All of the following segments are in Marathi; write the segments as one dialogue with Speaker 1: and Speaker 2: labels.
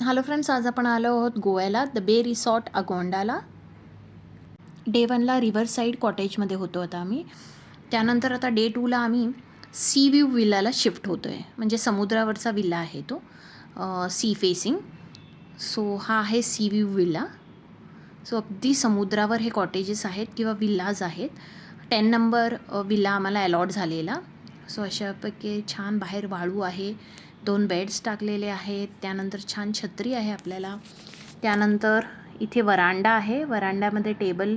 Speaker 1: हॅलो फ्रेंड्स, आज आपण आलो आहोत गोव्याला द बे रिसॉर्ट अगोंडाला. डे 1ला रिव्हरसाईड कॉटेजमध्ये होतो आता आम्ही. त्यानंतर आता डे 2ला आम्ही सी व्ह्यू विल्लाला शिफ्ट होतो आहे. म्हणजे समुद्रावरचा विल्ला आहे तो, सी फेसिंग. सो हा आहे सी व्ह्यू विल्ला. सो अगदी समुद्रावर हे कॉटेजेस आहेत किंवा विल्लाज आहेत. 10 नंबर विल्ला आम्हाला अलॉट झालेला. सो अशापैकी छान बाहेर वाळू आहे, 2 बेड्स टाकलेले आहेत. त्यानंतर छान छत्री आहे आपल्याला. त्यानंतर इथे वरांडा आहे. वरांड्यामध्ये टेबल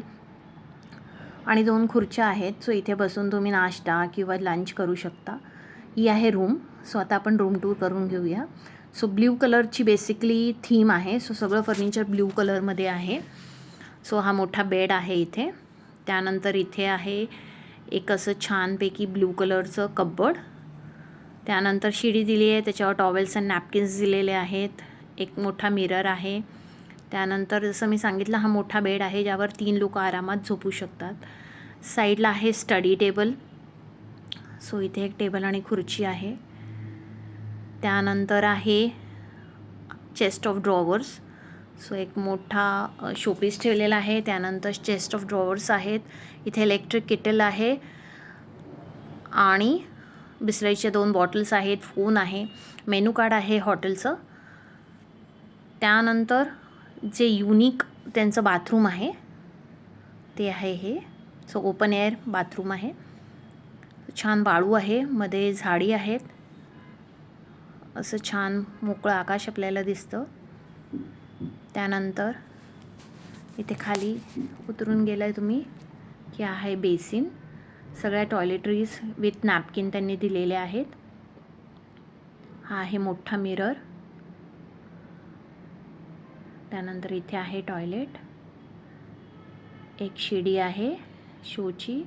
Speaker 1: आणि 2 खुर्च्या आहेत. सो इथे बसून तुम्ही नाश्ता किंवा लंच करू शकता. ही आहे रूम. सो आता आपण रूम टूर करून घेऊया. सो ब्ल्यू कलरची बेसिकली थीम आहे. सो सगळं फर्निचर ब्ल्यू कलरमध्ये आहे. सो हा मोठा बेड आहे इथे. त्यानंतर इथे आहे एक असं छानपैकी ब्ल्यू कलरचं कबर्ड. त्यानंतर शिडी दिली आहे, त्याच्यावर टॉवेल्स अँड नॅपकिन्स दिलेले आहेत. एक मोठा मिरर आहे. त्यानंतर जसं मी सांगितलं, हा मोठा बेड आहे ज्यावर 3 लोक आरामात झोपू शकतात. साईडला आहे स्टडी टेबल. सो इथे एक टेबल आणि खुर्ची आहे. त्यानंतर आहे चेस्ट ऑफ ड्रॉवर्स. सो एक मोठा शोपीस ठेवलेला आहे. त्यानंतर चेस्ट ऑफ ड्रॉवर्स आहेत. इथे इलेक्ट्रिक केटल आहे आणि बिस्लरीच्या 2 बॉटल्स आहेत. फोन आहे. मेनू कार्ड आहे हॉटेलचं. त्यानंतर जे युनिक त्यांचं बाथरूम आहे ते आहे हे. सो ओपन एअर बाथरूम आहे. छान वाळू आहे, मध्ये झाडी आहेत. असं छान मोकळं आकाश आपल्याला दिसतं. त्यानंतर इथे खाली उतरून गेलाय तुम्ही की आहे बेसिन. सगळ्या टॉयलेटरीज विथ नॅपकिन त्यांनी दिलेले आहेत. हा आहे मोठा मिरर. त्यानंतर इथे आहे टॉयलेट. एक शिडी आहे शोची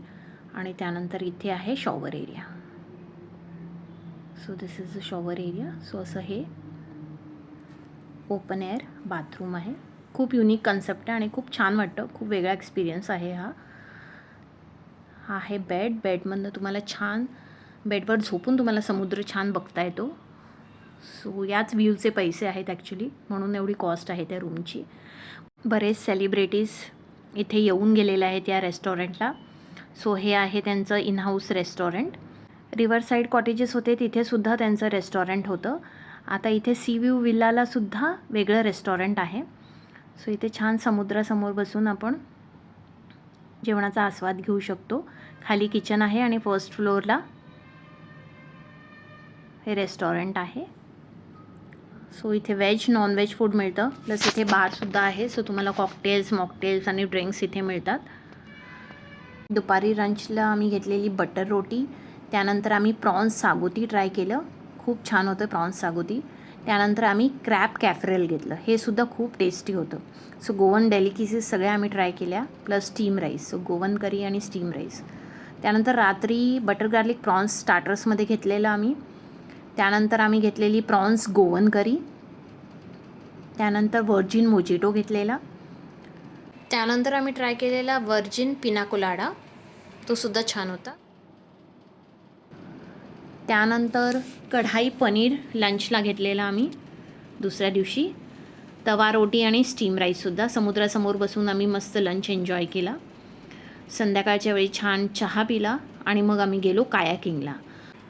Speaker 1: आणि त्यानंतर इथे आहे shower area. So this is a shower area. So असं हे ओपन एअर बाथरूम आहे. खूप युनिक कन्सेप्ट आहे आणि खूप छान वाटतं. खूप वेगळा एक्सपिरियन्स आहे हा. हा आहे बेड. बेडमधनं तुम्हाला छान बेडवर झोपून तुम्हाला समुद्र छान बघता येतो. सो याच व्ह्यूचे पैसे आहेत ॲक्च्युली, म्हणून एवढी कॉस्ट आहे त्या रूमची. बरेच सेलिब्रिटीज इथे येऊन गेलेले आहेत या रेस्टॉरंटला. सो हे आहे त्यांचं in house restaurant. Riverside cottages होते तिथेसुद्धा त्यांचं रेस्टॉरंट होतं. आता इथे सी व्ह्यू विल्लालासुद्धा वेगळं रेस्टॉरंट आहे. सो इथे छान समुद्रासमोर बसून आपण जेवणाचा आस्वाद घेऊ शकतो. खाली किचन आहे आणि फर्स्ट फ्लोअरला हे रेस्टॉरंट आहे. सो इथे व्हेज नॉन व्हेज फूड मिळतं. प्लस इथे बारसुद्धा आहे. सो तुम्हाला कॉकटेल्स, मॉकटेल्स आणि ड्रिंक्स इथे मिळतात. दुपारी लंचला आम्ही घेतलेली बटर रोटी. त्यानंतर आम्ही प्रॉन्स सागोती ट्राय केलं. खूप छान होतं प्रॉन्स सागोती. त्यानंतर आम्ही क्रॅब कॅफरेल घेतलं. हे सुद्धा खूप टेस्टी होतं. सो गोवन डेलिकेसीज सगळ्या आम्ही ट्राय केल्या. Plus steam rice. So Goan curry आणि स्टीम राईस. त्यानंतर रात्री बटर गार्लिक प्रॉन्स स्टार्टर्समध्ये घेतलेलं आम्ही. त्यानंतर आम्ही घेतलेली प्रॉन्स गोवन करी. त्यानंतर व्हर्जिन मोजिटो घेतलेला. त्यानंतर आम्ही ट्राय केलेला व्हर्जिन पिना कोलाडा. तो सुद्धा छान होता. त्यानंतर कढाई पनीर लंचला घेतलेला आम्ही दुसऱ्या दिवशी. तवा रोटी आणि स्टीम राईससुद्धा. समुद्रासमोर बसून आम्ही मस्त लंच एन्जॉय केला. संध्याकाळच्या वेळी छान चहा पिला आणि मग आम्ही गेलो कायाकिंगला.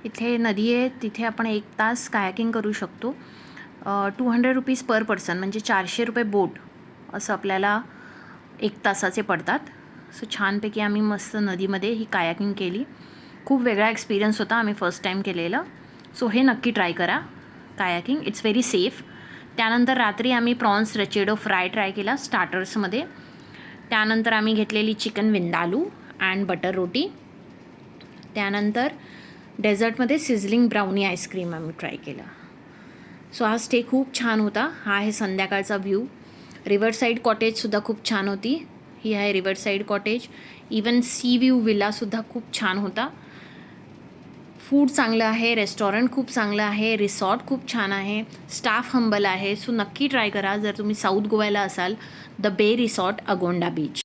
Speaker 1: इथे नदी आहे, तिथे आपण 1 तास कायाकिंग करू शकतो. 200 रुपीज पर पर्सन, म्हणजे 400 रुपये बोट असं आपल्याला 1 तासाचे पडतात. सो छानपैकी आम्ही मस्त नदीमध्ये ही कायाकिंग केली. खूप वेगळा एक्सपिरियन्स होता. आम्ही फर्स्ट टाईम केलेलं. सो हे नक्की ट्राय करा कायाकिंग. It's very safe. त्यानंतर रात्री आम्ही प्रॉन्स रचेडो फ्राय ट्राय केला स्टार्टर्समध्ये. त्यानंतर आम्ही घेतलेली चिकन विंदालू अँड बटर रोटी. त्यानंतर डेझर्टमध्ये सिझलिंग ब्राउनी आईस्क्रीम आम्ही ट्राय केलं. सो हा स्टे खूप छान होता. हा आहे संध्याकाळचा व्ह्यू. रिव्हरसाईड कॉटेजसुद्धा खूप छान होती. ही आहे riverside cottage. Even sea view विल्लासुद्धा खूप छान होता. फूड चांगलं आहे, रेस्टॉरंट खूप चांगलं आहे, रिसॉर्ट खूप छान आहे, स्टाफ हंबल आहे. सो नक्की ट्राय करा जर तुम्ही साऊथ गोव्याला असाल. द बे रिसॉर्ट अगोंडा बीच.